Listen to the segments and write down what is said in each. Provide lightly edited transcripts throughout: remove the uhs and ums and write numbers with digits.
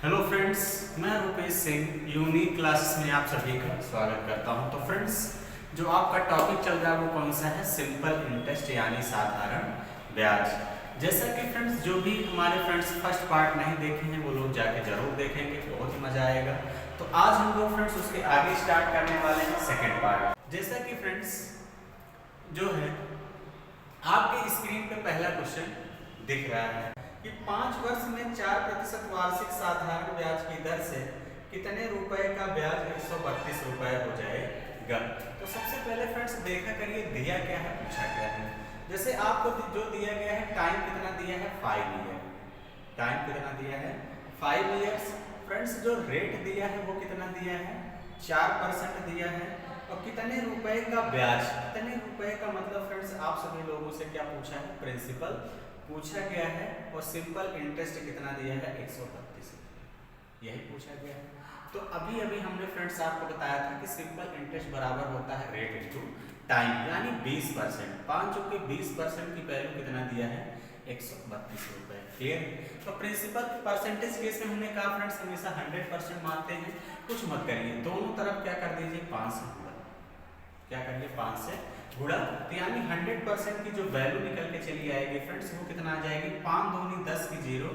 Hello friends, मैं Rupesh Singh unique classes में आप सभी का स्वागत करता हूं। तो फ्रेंड्स, जो आपका टॉपिक चल रहा है वो कौन सा है? सिंपल इंटरेस्ट यानी साधारण ब्याज। जैसा कि फ्रेंड्स, जो भी हमारे फ्रेंड्स फर्स्ट पार्ट नहीं देखे हैं वो लोग जाके जरूर देखेंगे, बहुत ही मजा आएगा। तो आज हम लोग फ्रेंड्स उसके आगे स्टार्ट करने वाले हैं सेकेंड पार्ट। जैसा कि फ्रेंड्स जो है आपके स्क्रीन पे पहला क्वेश्चन दिख रहा है कि 5 वर्ष में 4% वार्षिक साधारण ब्याज की दर से कितने रुपए का ब्याज 132 रुपए हो जाएगा। तो सबसे पहले फ्रेंड्स देखा करिए दिया क्या है, पूछा क्या है। जैसे आपको जो दिया गया है, टाइम कितना दिया है? 5 ईयर। टाइम कितना दिया है? 5 ईयर्स। फ्रेंड्स जो रेट दिया है वो कितना दिया है? 4% दिया है। और कितने रुपए का ब्याज, कितने रुपए का मतलब फ्रेंड्स आप सभी लोगों से क्या पूछा है? प्रिंसिपल पूछा गया है। और सिंपल इंटरेस्ट कितना दिया है? 132, यही पूछा गया है। तो अभी अभी हमने फ्रेंड्स आपको बताया था कि सिंपल इंटरेस्ट बराबर होता है रेट इनटू टाइम, यानी 20%। 5 चौके 20% की वैल्यू कितना दिया है? 132 रुपए। क्लियर? तो प्रिंसिपल परसेंटेज केस में हमने कहा फ्रेंड्स हमेशा 100% मानते हैं। कुछ मत करिए, दोनों तरफ क्या कर दीजिए? 5 से गुणा। क्या करिए? 5 से गुणा। तो यानी 100% की जो वैल्यू निकल के चली आएगी फ्रेंड्स वो कितना आ जाएगी? 5 दूनी 10 की 0,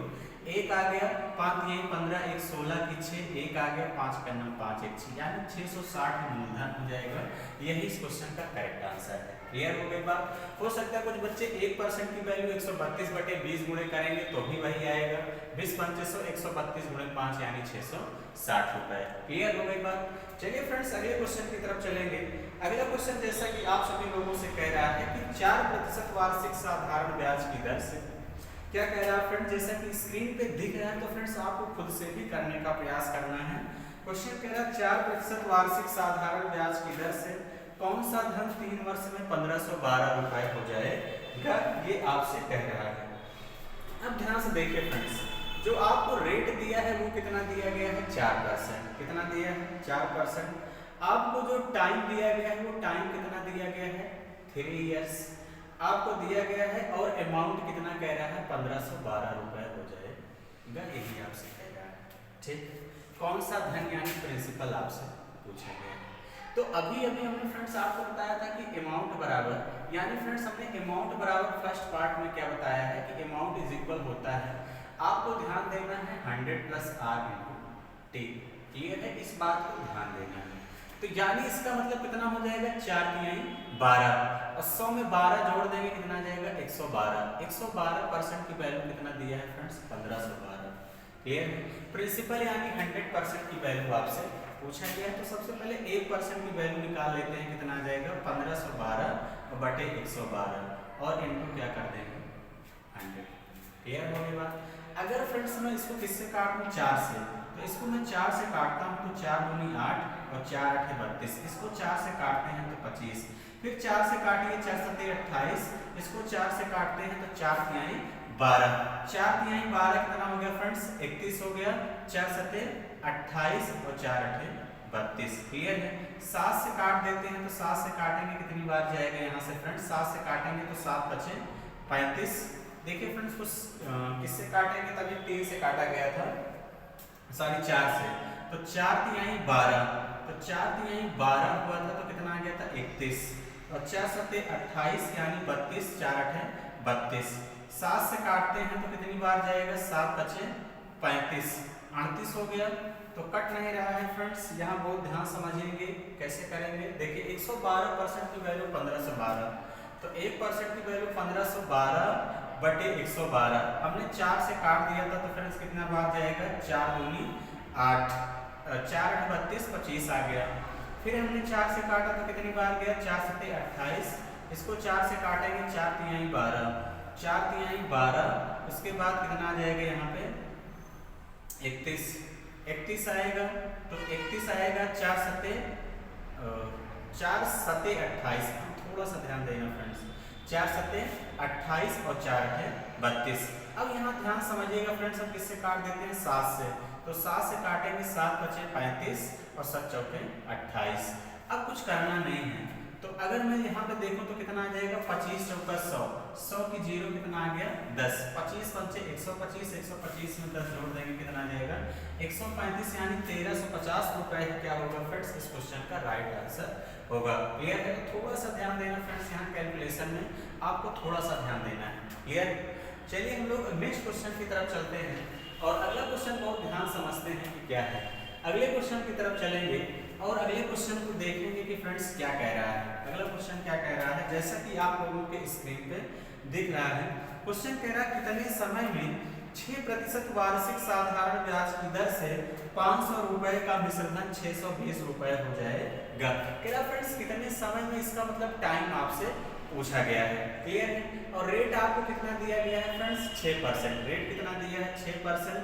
1 आ गया, 5 यही 15, 1 16 की 6, 1 आ गया, 5 का 9, 5 1 6, यानी 660 मूलधन हो जाएगा। यही इस क्वेश्चन का करेक्ट आंसर है। क्लियर हो गई बात? हो सकता है कुछ बच्चे 1% की वैल्यू 132/20 गुणे करेंगे तो भी वही आएगा। 20 पंचे 100, 132 गुणे 5 यानी 660 रुपए। क्लियर हो गई बात? चलिए फ्रेंड्स अगले क्वेश्चन की तरफ चलेंगे। अगला क्वेश्चन जैसा कि आप सभी लोगों से कह रहा है कि 4% वार्षिक साधारण ब्याज की दर से क्या कह रहा है फ्रेंड्स? जैसा कि स्क्रीन पे दिख रहा है तो फ्रेंड्स आपको खुद से भी करने का प्रयास करना है। क्वेश्चन कह रहा है 4% वार्षिक साधारण ब्याज की दर से कौन सा धन 3 वर्ष में 1512 रुपए हो जाएगा, ये आपसे कह रहा है। अब ध्यान से देखिए फ्रेंड्स, जो आपको रेट दिया है वो कितना दिया गया है? 4%। कितना दिया है? 4%। आपको जो टाइम दिया गया है वो टाइम कितना दिया गया है? 3 इयर्स आपको दिया गया है। और अमाउंट कितना कह रहा है? 1512 रुपए हो जाएगा, यही आपसे कह रहा है। ठीक, कौन सा धन यानी प्रिंसिपल आपसे पूछा गया है। तो अभी अभी हमने फ्रेंड्स आपको बताया था कि अमाउंट बराबर, यानी फ्रेंड्स हमने अमाउंट बराबर फर्स्ट पार्ट में क्या बताया है कि अमाउंट इज इक्वल होता है, आपको ध्यान देना है 100 + r × t। क्लियर है? इस बात को ध्यान देना है। तो यानी इसका मतलब कितना हो जाएगा? 4 तिहाई 12 और 100 में 12 जोड़ देंगे कितना आ जाएगा? 112। 112% की वैल्यू कितना दिया है फ्रेंड्स? 1512। क्लियर है? प्रिंसिपल यानी 100% की वैल्यू आपसे पूछा गया है। तो सबसे पहले 1% की वैल्यू निकाल लेते हैं, कितना आ जाएगा? 1512/112 और इनटू क्या कर देंगे? 100। क्लियर हो गई बात? अगर फ्रेंड्स मैं इसको किससे काट लूं? 4 से, तो इसको मैं 4 से काटता हूं तो 4 दूनी 8 और 4 8 32। इसको 4 से काटते हैं तो 25। फिर 4 से काटिए, 4 7 28। इसको 4 से काटते हैं तो 4 तिहाई 12। 4 तिहाई 12 कितना हो गया फ्रेंड्स? 31 हो गया। 4 7 28 और 4 8 32। क्लियर है? 7 से काट देते हैं तो 7 से काटेंगे कितनी बार जाएगा यहाँ से फ्रेंड्स? 7 से काटेंगे तो 7 बचे 35। देखिए फ्रेंड्स कुछ किससे काटेंगे? तभी 3 से काटा गया था, सॉरी 4 से। तो 4 तिहाई 12, तो 4 तिहाई 12 हुआ था तो कितना आ गया था? 31। और 4 7 28 यानी 32, 4 8 32। 7 से काटते हैं तो कितनी बार जाएगा? 7 बचे 35, 38 हो गया। तो कट नहीं रहा है फ्रेंड्स, यहाँ बहुत ध्यान समझिएंगे कैसे करेंगे। देखिए 112% की वैल्यू 1512, तो 1% की वैल्यू 1512/112। हमने 4 से काट दिया था तो फ्रेंड्स कितना बार जाएगा? 4 दूनी 8, 4 8 32, 25 आ गया। फिर हमने 4 से काटा तो कितनी बार गया? 4 7 28। इसको 4 से काटेंगे, 4 तिहाई 12, 4 तिहाई 12। उसके बाद कितना आ जाएगा यहाँ पे? 31। 31 आएगा, तो 31 आएगा। 4 7 28। थोड़ा सा ध्यान देना फ्रेंड्स। 4 7 28 और 4 8 32। अब यहाँ ध्यान समझिएगा फ्रेंड्स, हम किससे काट देते हैं? 7 से, तो 7 से काटेंगे, 7 बचे 35 और 7 चौके 28। अब कुछ करना नहीं है, तो अगर मैं यहाँ पे देखूँ तो कितना आ जाएगा 25 चौका 100 की जीरो कितना आ गया 10, 25 पंचे 125, 125 में 10 जोड़ देंगे कितना आ जाएगा 135, यानी 1350 रुपए क्या होगा फ्रेंड्स इस क्वेश्चन का राइट आंसर होगा। क्लियर है? थोड़ा सा ध्यान देना फ्रेंड्स, यहाँ कैलकुलेशन में आपको थोड़ा सा ध्यान देना है। क्लियर? चलिए हम लोग नेक्स्ट क्वेश्चन की तरफ चलते हैं और अगला क्वेश्चन बहुत ध्यान समझते हैं कि क्या है। अगले क्वेश्चन की तरफ चलेंगे और अगले क्वेश्चन को देखेंगे कि फ्रेंड्स क्या कह रहा है। अगला क्वेश्चन क्या कह रहा है, जैसा कि आप लोगों के स्क्रीन पे दिख रहा है। क्वेश्चन कह रहा है कितने समय में 6% वार्षिक साधारण ब्याज की दर से 500 रुपए का मिश्रधन 620 रुपए हो जाएगा। कह रहा फ्रेंड्स कितने समय में, इसका मतलब टाइम आपसे पूछा गया है। क्लियर है? और रेट आपको कितना दिया गया है फ्रेंड्स 6%। रेट कितना दिया है 6%।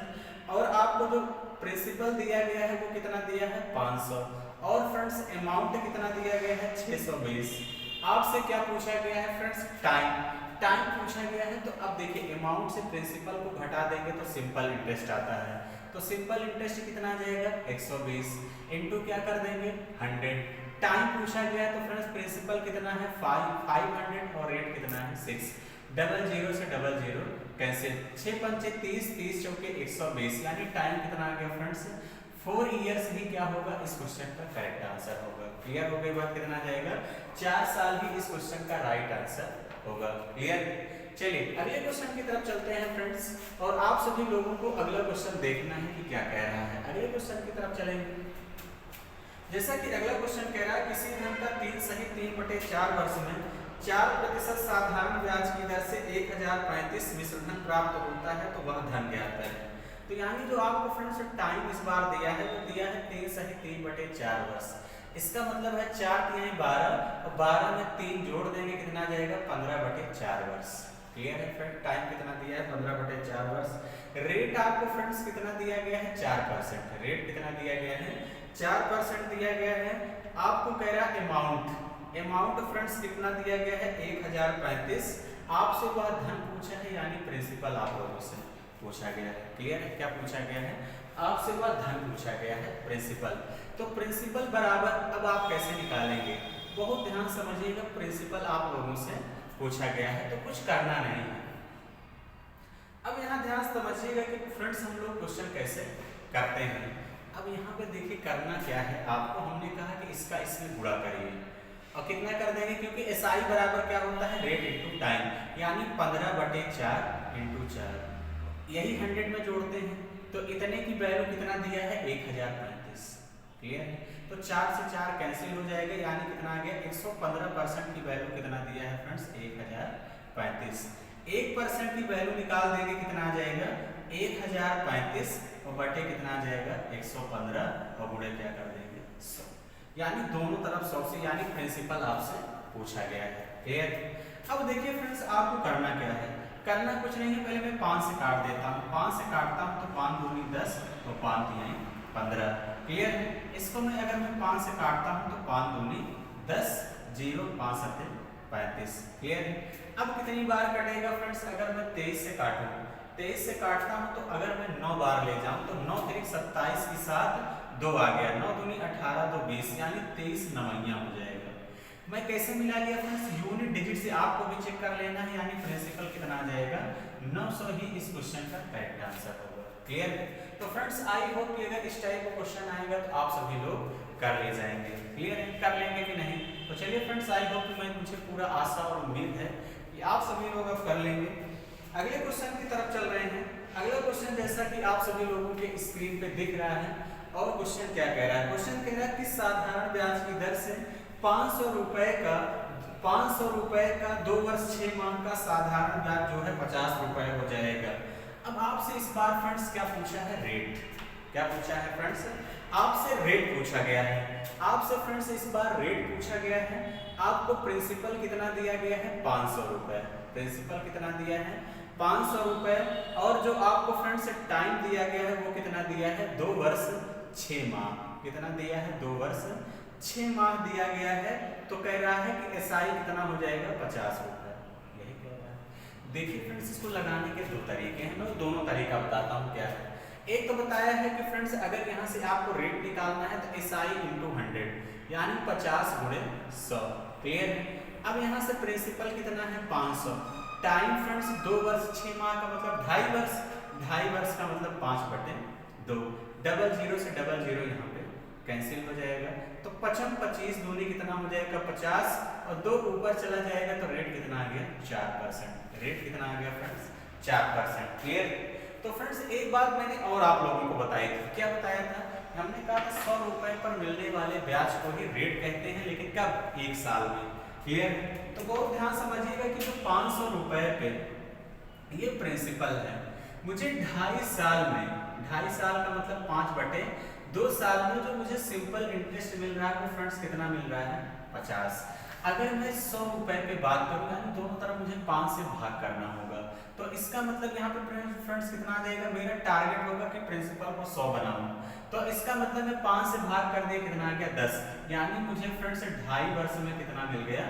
और आपको जो प्रिंसिपल दिया गया है वो कितना दिया है 500। और फ्रेंड्स अमाउंट कितना दिया गया है 620। आपसे क्या पूछा गया है फ्रेंड्स टाइम पूछा गया है। तो अब देखिए अमाउंट से प्रिंसिपल को घटा देंगे तो सिंपल इंटरेस्ट आता है। तो सिंपल इंटरेस्ट कितना आ जाएगा 120 इंटू क्या कर देंगे 100। टाइम पूछा गया है तो फ्रेंड्स प्रिंसिपल कितना है 500 और रेट कितना है 6। 00 से 00 कैंसिल, 6 पंचे 30, 30 चौके 120, यानी टाइम कितना आ गया फ्रेंड्स 4 इयर्स ही क्या होगा इस क्वेश्चन का करेक्ट आंसर होगा। क्लियर हो गई बात? कितना जाएगा 4 साल ही इस क्वेश्चन का राइट आंसर होगा। क्लियर? चलिए अगले क्वेश्चन की तरफ चलते हैं फ्रेंड्स और आप सभी लोगों को अगला क्वेश्चन देखना है कि क्या कह रहा है। अगले क्वेश्चन की तरफ चलेंगे। जैसा कि अगला क्वेश्चन कह रहा है किसी धन का 3 सही 3/4 वर्ष में 4% साधारण ब्याज की दर से 1035 मिश्रधन प्राप्त होता है तो वह धन ज्ञात है। तो यानी जो आपको फ्रेंड्स टाइम इस बार दिया है वो दिया है 3 सही 3/4 वर्ष। इसका मतलब है 4 3 12 और 12 में 3 जोड़ देंगे कितना जाएगा 15/4 वर्ष। क्लियर है फ्रेंड? टाइम कितना दिया है 15/4 वर्ष। रेट आपको फ्रेंड्स कितना दिया गया है 4%। रेट कितना दिया गया है 4% दिया गया है। आपको कह रहा है अमाउंट फ्रेंड्स कितना दिया गया है 1035। आपसे वह धन पूछा है यानी प्रिंसिपल आप लोगों से पूछा गया है। क्लियर है? क्या पूछा गया है आपसे वह धन पूछा गया है प्रिंसिपल। तो प्रिंसिपल बराबर अब आप कैसे निकालेंगे, बहुत ध्यान समझिएगा। प्रिंसिपल आप लोगों से पूछा गया है तो कुछ करना नहीं है। अब यहाँ ध्यान समझिएगा कि फ्रेंड्स हम लोग क्वेश्चन कैसे करते हैं। अब यहाँ पे देखिए करना क्या है आपको, हमने कहा कि इसका इसमें गुणा करिए और कितना कर देंगे क्योंकि SI बराबर क्या होता है रेट इंटू टाइम, यानी 15/4 इंटू 4। यही 100 में जोड़ते हैं तो इतने की वैल्यू कितना दिया है 1035। क्लियर है? तो 4 से 4 कैंसिल हो जाएगा, यानी कितना आ गया 115% की वैल्यू कितना दिया है फ्रेंड्स 1035। 1% की वैल्यू निकाल देंगे कितना आ जाएगा 1035 और बटे कितना आ जाएगा 115 और गुणे क्या कर देंगे 100, यानी दोनों तरफ 100 से, यानी प्रिंसिपल आपसे पूछा गया है। क्लियर? अब देखिए फ्रेंड्स आपको करना क्या है, करना कुछ नहीं है। पहले मैं 5 से काट देता हूँ, 5 से काटता हूँ तो 5 दूनी 10 और 5 3 15। क्लियर है? इसको मैं अगर मैं 5 से काटता हूँ तो 5 दूनी 10, 0 5 7 35। क्लियर है? अब कितनी बार कटेगा फ्रेंड्स, अगर मैं 23 से काटूँ, 23 से काटता हूँ तो अगर मैं 9 बार ले जाऊँ तो 9 3 27 के साथ 2 आ गया, 9 दूनी 18 2 20, यानी 23 नवैया हो जाएगा। मैं कैसे मिला लिया फ्रेंड्स, यूनिट डिजिट से आपको भी चेक कर लेना है, यानी प्रिंसिपल कितना आ जाएगा 900 ही इस क्वेश्चन का करेक्ट आंसर होगा। क्लियर? तो फ्रेंड्स आई होप कि अगर इस टाइप का क्वेश्चन आएगा तो आप सभी लोग कर ले जाएंगे। क्लियर है? कर लेंगे कि नहीं? तो चलिए फ्रेंड्स आई होप कि मुझे पूरा आशा और उम्मीद है कि आप सभी लोग अब कर लेंगे। अगले क्वेश्चन की तरफ चल रहे हैं। अगला क्वेश्चन जैसा कि आप सभी लोगों के स्क्रीन पे दिख रहा है, और क्वेश्चन क्या कह रहा है, क्वेश्चन कह रहा है कि साधारण ब्याज की दर से 500 रुपए का 2 वर्ष 6 माह का साधारण ब्याज जो है 50 रुपए हो जाएगा। अब आपसे इस बार फ्रेंड्स क्या पूछा है, रेट। क्या पूछा है फ्रेंड्स, आपसे रेट पूछा गया है। आपसे फ्रेंड्स इस बार रेट पूछा गया है। आपको प्रिंसिपल कितना दिया गया है 500 रुपए। प्रिंसिपल कितना दिया है 500 रुपए, और जो आपको फ्रेंड्स टाइम दिया गया है वो कितना दिया है 2 वर्ष 6 माह। कितना दिया है 2 वर्ष 6 माह दिया गया है। तो कह रहा है कि SI कितना हो जाएगा 50 रुपए। यही कह रहा है। देखिए फ्रेंड्स इसको लगाने के 2 तरीके हैं, मैं दोनों तरीका बताता हूँ क्या है। एक तो बताया है कि फ्रेंड्स अगर यहाँ से आपको रेट निकालना है तो SI × 100, यानी 50 × 100। क्लियर है। अब यहाँ से प्रिंसिपल कितना है 500, टाइम फ्रेंड्स 2 वर्ष 6 माह का मतलब 2.5 वर्ष, 2.5 वर्ष का मतलब 5/2, डबल जीरो से डबल जीरो यहाँ पे कैंसिल हो जाएगा, तो 55 25 दूनी कितना हो जाएगा 50 और 2 ऊपर चला जाएगा तो रेट कितना आ गया 4%, रेट कितना आ गया फ्रेंड्स 4%, क्लियर। तो फ्रेंड्स एक बात मैंने और आप लोगों को बताई थी, क्या बताया था, हमने कहा था 100 रुपए पर मिलने वाले ब्याज को ही रेट कहते हैं, लेकिन कब, 1 साल में, क्लियर। तो बहुत ध्यान समझिएगा कि जो 500 रुपए पे ये प्रिंसिपल है, मुझे 2.5 साल में, 2.5 साल का मतलब 5/2 साल में जो मुझे सिंपल इंटरेस्ट मिल रहा है वो फ्रेंड्स कितना मिल रहा है 50। अगर मैं 100 रुपए पे बात करूँ यानी दोनों तरफ मुझे 5 से भाग करना होगा, तो इसका मतलब यहाँ पे फ्रेंड्स कितना आ जाएगा, मेरा टारगेट होगा कि प्रिंसिपल को 100 बनाऊं, तो इसका मतलब मैं 5 से भाग कर दिया कितना आ गया 10, यानी मुझे फ्रेंड्स 2.5 वर्ष में कितना मिल गया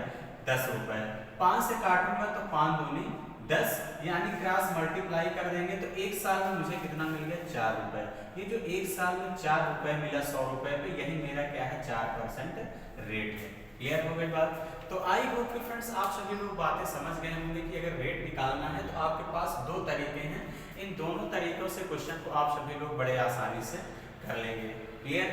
10 रुपए। 5 से काटूंगा तो 5 दूनी 10, यानी क्रॉस मल्टीप्लाई कर देंगे तो 1 साल में मुझे कितना मिल गया 4 रुपए। ये जो 1 साल में 4 रुपए मिला 100 रुपए पे, यही मेरा क्या है 4% रेट है, क्लियर हो गई बात। तो आई होप कि फ्रेंड्स आप सभी लोग बातें समझ गए होंगे कि अगर रेट निकालना है तो आपके पास 2 तरीके हैं, इन दोनों तरीकों से क्वेश्चन को आप सभी लोग बड़े आसानी से कर लेंगे, क्लियर।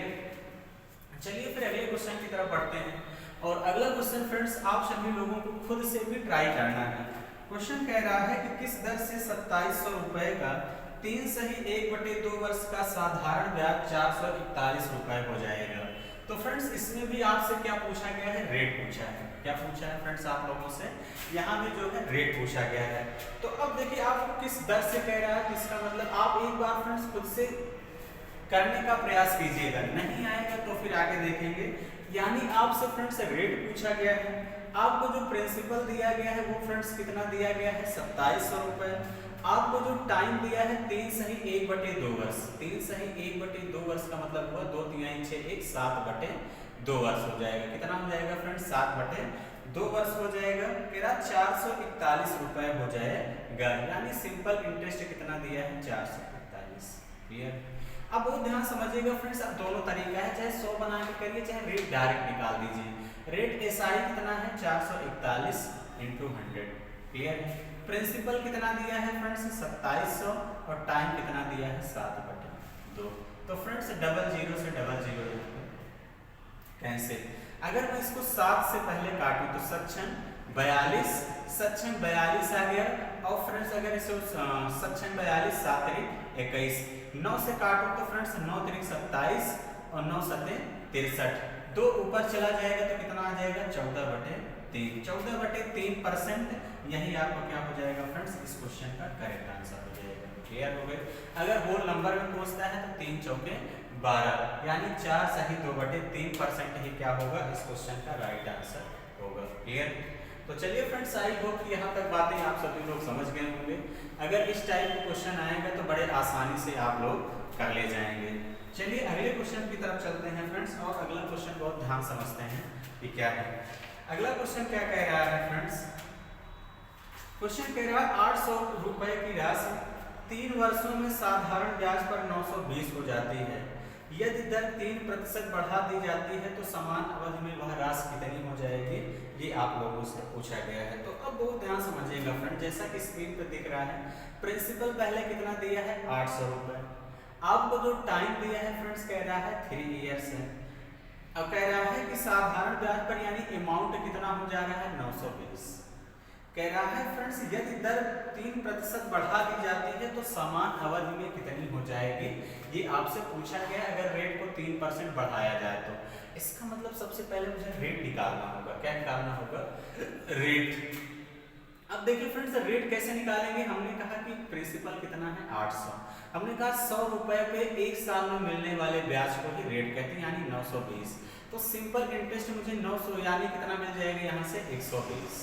चलिए फिर अगले क्वेश्चन की तरफ बढ़ते हैं, और अगला क्वेश्चन फ्रेंड्स आप सभी लोगों को खुद से भी ट्राई करना है। क्वेश्चन कह रहा है कि किस दर से 2700 रुपए का 3 सही 1/2 वर्ष का साधारण ब्याज 441 रुपए हो जाएगा। तो फ्रेंड्स इसमें भी आपसे क्या पूछा गया है, रेट पूछा है। क्या पूछा है फ्रेंड्स आप लोगों से, यहाँ भी जो है रेट पूछा गया है। तो अब देखिए आपको किस दर से कह रहा है, इसका मतलब आप एक बार फ्रेंड्स खुद से करने का प्रयास कीजिएगा, नहीं आएगा तो फिर आगे देखेंगे। यानी आपसे फ्रेंड्स रेट पूछा गया है, आपको जो प्रिंसिपल दिया गया है वो फ्रेंड्स कितना दिया गया है 2700 रुपए, आपको जो टाइम दिया है 3 सही 1/2 वर्ष, 3 सही 1/2 वर्ष का मतलब हुआ 2 3 6 1 7/2 वर्ष हो जाएगा। कितना हो जाएगा फ्रेंड्स 7/2 वर्ष हो जाएगा, मेरा 441 रुपए हो जाएगा, यानी सिंपल इंटरेस्ट कितना दिया है 441, क्लियर। अब बहुत ध्यान समझिएगा फ्रेंड्स, अब दोनों तरीका है, चाहे 100 बना के करिए चाहे रेट डायरेक्ट निकाल दीजिए। रेट एसआई कितना है 441 × 100, क्लियर। प्रिंसिपल कितना दिया है फ्रेंड्स 2700 और टाइम कितना दिया है 7/2। तो फ्रेंड्स डबल जीरो से डबल जीरो कैंसिल। अगर मैं इसको 7 से पहले काटूं तो 7×42 7×42 आ गया, और फ्रेंड्स अगर इसे 7×42 7 × 21, 9 से काटूं तो फ्रेंड्स 9 × 27 और 9 × 63, 2 ऊपर चला जाएगा तो कितना आ जाएगा 14/3, 14/3%, यही आपको क्या हो जाएगा फ्रेंड्स इस क्वेश्चन का करेक्ट आंसर हो जाएगा, क्लियर हो गए। अगर होल नंबर में पूछता है तो 3 चौके 12, यानी 4 सही 2/3% ही क्या होगा इस क्वेश्चन का राइट आंसर होगा, क्लियर। तो चलिए फ्रेंड्स आई होप कि यहाँ तक बातें आप सभी लोग समझ गए होंगे। अगर इस टाइप का क्वेश्चन आएगा तो बड़े आसानी से आप लोग कर ले जाएंगे। चलिए अगले क्वेश्चन की तरफ चलते हैं फ्रेंड्स, और अगला क्वेश्चन बहुत ध्यान समझते हैं कि क्या है। अगला क्वेश्चन क्या कह रहा है फ्रेंड्स, क्वेश्चन कह रहा है 800 रुपए की राशि 3 वर्षों में साधारण ब्याज पर 920 हो जाती है, यदि दर 3% बढ़ा दी जाती है तो समान अवधि में वह राशि कितनी हो जाएगी, ये आप लोगों से पूछा गया है। तो अब बहुत ध्यान समझिएगा फ्रेंड, जैसा कि स्क्रीन पर दिख रहा है प्रिंसिपल पहले कितना दिया है 800 रुपए, आपको जो टाइम दिया है फ्रेंड्स कह रहा है 3 इयर्स है, अब कह रहा है कि साधारण ब्याज पर यानी अमाउंट कितना हो जा रहा है 920, कह रहा है फ्रेंड्स यदि दर 3% बढ़ा दी जाती है तो समान अवधि में कितनी हो जाएगी, ये आपसे पूछा गया। अगर रेट को 3% बढ़ाया जाए तो इसका मतलब सबसे पहले मुझे रेट निकालना होगा। क्या निकालना होगा, रेट। अब देखिए फ्रेंड्स रेट कैसे निकालेंगे, हमने कहा कि प्रिंसिपल कितना है 800, हमने कहा 100 रुपए पे 1 साल में मिलने वाले ब्याज को ही रेट कहते हैं, यानी 920। तो सिंपल इंटरेस्ट मुझे 900 यानी कितना मिल जाएगा यहाँ से 120।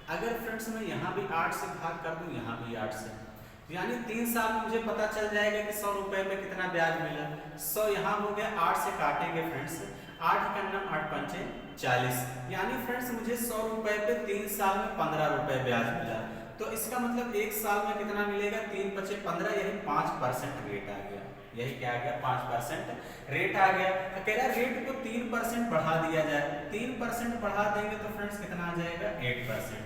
अगर फ्रेंड्स मैं यहाँ भी 8 से भाग कर दूं, यहाँ भी 8 से, यानी 3 साल में मुझे पता चल जाएगा कि 100 रुपए में कितना ब्याज मिला। 100 यहाँ हो गया, 8 से काटेंगे फ्रेंड्स, 8 का नाम 8 पंचे 40, यानी फ्रेंड्स मुझे 100 रुपए पे 3 साल में 15 रुपए ब्याज मिला। तो इसका मतलब 1 साल में कितना मिलेगा 3 × 5 = 15, यही 5% रेट आ गया, यही क्या आ गया 5% रेट आ गया। तो कह रहा रेट को 3% बढ़ा दिया जाए, 3% बढ़ा देंगे तो फ्रेंड्स कितना आ जाएगा 8%।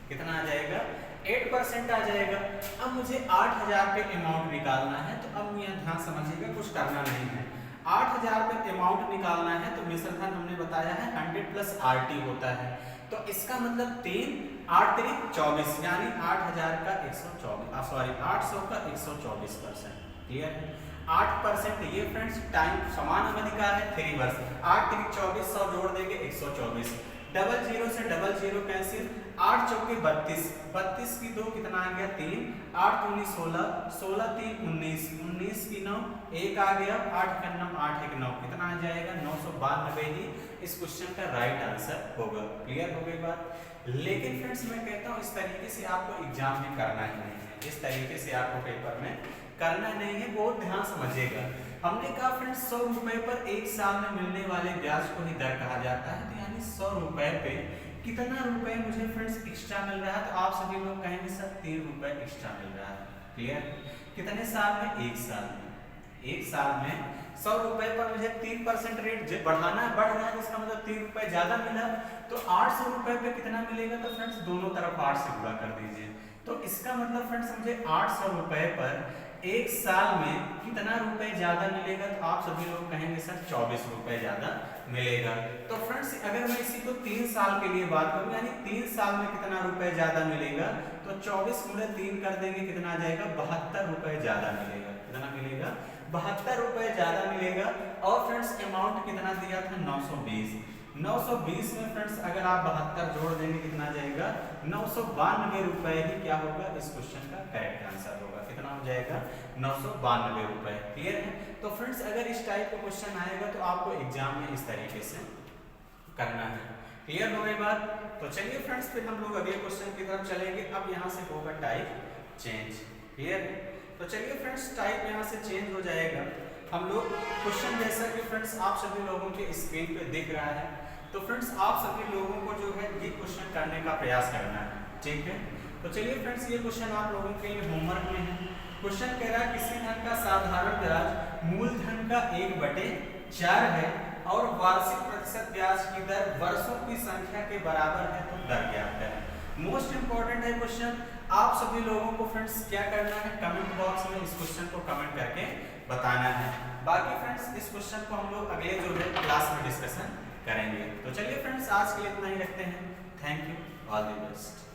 कितना आ जाएगा 8% आ जाएगा। अब मुझे 8,000 पे अमाउंट निकालना है, तो अब यहाँ ध्यान समझिएगा, कुछ करना नहीं है। 8,000 पे अमाउंट निकालना है तो मिश्र धन हमने बताया है 100 प्लस RT होता है, तो इसका मतलब 3 8 3 24 यानी 8,000 का 124 सॉरी 800 का 124%। क्लियर है? 8% ये फ्रेंड्स टाइम समान अवधि है 3 वर्ष। 8 3 24 100 जोड़ देंगे 124। डबल जीरो से डबल जीरो कैंसिल, 8 चौके 32, 32 की 2 कितना आ गया 3, 8 दूनी 16, 16 3 19, 19 की 9 1 आ गया, 8 का 9 8 1 9 कितना आ जाएगा 992 ही इस क्वेश्चन का राइट आंसर होगा। क्लियर हो गई बात? लेकिन फ्रेंड्स मैं कहता हूँ इस तरीके से आपको एग्जाम में करना ही नहीं है, इस तरीके से आपको पेपर में करना नहीं है, बहुत ध्यान समझिएगा। हमने कहा फ्रेंड्स 100 रुपए पर एक साल में मिलने वाले ब्याज को ही दर कहा जाता है, तो यानी 100 रुपए पे कितना रुपए मुझे फ्रेंड्स एक्स्ट्रा मिल रहा है, तो आप सभी लोग कहेंगे सर 3 रुपए एक्स्ट्रा मिल रहा है। क्लियर? कितने साल में? एक साल में। एक साल में 100 रुपए पर मुझे 3% रेट बढ़ाना है, बढ़ रहा है, इसका मतलब 3 रुपए ज्यादा मिला, तो 800 रुपए पे कितना मिलेगा, तो फ्रेंड्स दोनों तरफ 8 से गुणा कर दीजिए। तो इसका मतलब फ्रेंड्स मुझे 800 रुपए पर एक साल में कितना रुपए ज्यादा मिलेगा, तो आप सभी लोग कहेंगे सर 24 रुपए ज्यादा मिलेगा। तो फ्रेंड्स अगर मैं इसी को 3 साल के लिए बात करूं, यानी 3 साल में कितना रुपए ज्यादा मिलेगा, तो 24 गुणे 3 कर देंगे, कितना आ जाएगा 72 रुपए ज्यादा मिलेगा। कितना मिलेगा? 72 रुपए ज्यादा मिलेगा। और फ्रेंड्स अमाउंट कितना दिया था 920, 920 में फ्रेंड्स अगर आप 72 जोड़ देंगे कितना आ जाएगा 992 रुपए ही क्या होगा इस क्वेश्चन का करेक्ट आंसर होगा। कितना हो जाएगा 992 रुपए। क्लियर है? तो फ्रेंड्स अगर इस टाइप का क्वेश्चन आएगा तो आपको एग्जाम में इस तरीके से करना है। क्लियर हो गई बात? तो चलिए फ्रेंड्स फिर हम लोग अगले क्वेश्चन की तरफ चलेंगे। अब यहाँ से होगा टाइप चेंज। क्लियर? तो चलिए फ्रेंड्स टाइप यहाँ से चेंज हो जाएगा। हम लोग क्वेश्चन जैसा कि फ्रेंड्स आप सभी लोगों के स्क्रीन पे दिख रहा है, तो फ्रेंड्स आप सभी लोगों को जो है ये क्वेश्चन करने का प्रयास करना है। ठीक है? तो चलिए फ्रेंड्स ये क्वेश्चन आप लोगों के लिए होमवर्क में है। क्वेश्चन कह रहा है किसी धन का साधारण ब्याज मूलधन का 1/4 है और वार्षिक प्रतिशत ब्याज की दर वर्षों की संख्या के बराबर है, तो दर ज्ञात है। मोस्ट इंपॉर्टेंट है क्वेश्चन। आप सभी लोगों को फ्रेंड्स क्या करना है, कमेंट बॉक्स में इस क्वेश्चन को कमेंट करके बताना है। बाकी फ्रेंड्स इस क्वेश्चन को हम लोग अगले जो है क्लास में डिस्कशन करेंगे। तो चलिए फ्रेंड्स आज के लिए इतना ही रखते हैं। Thank you, all the best.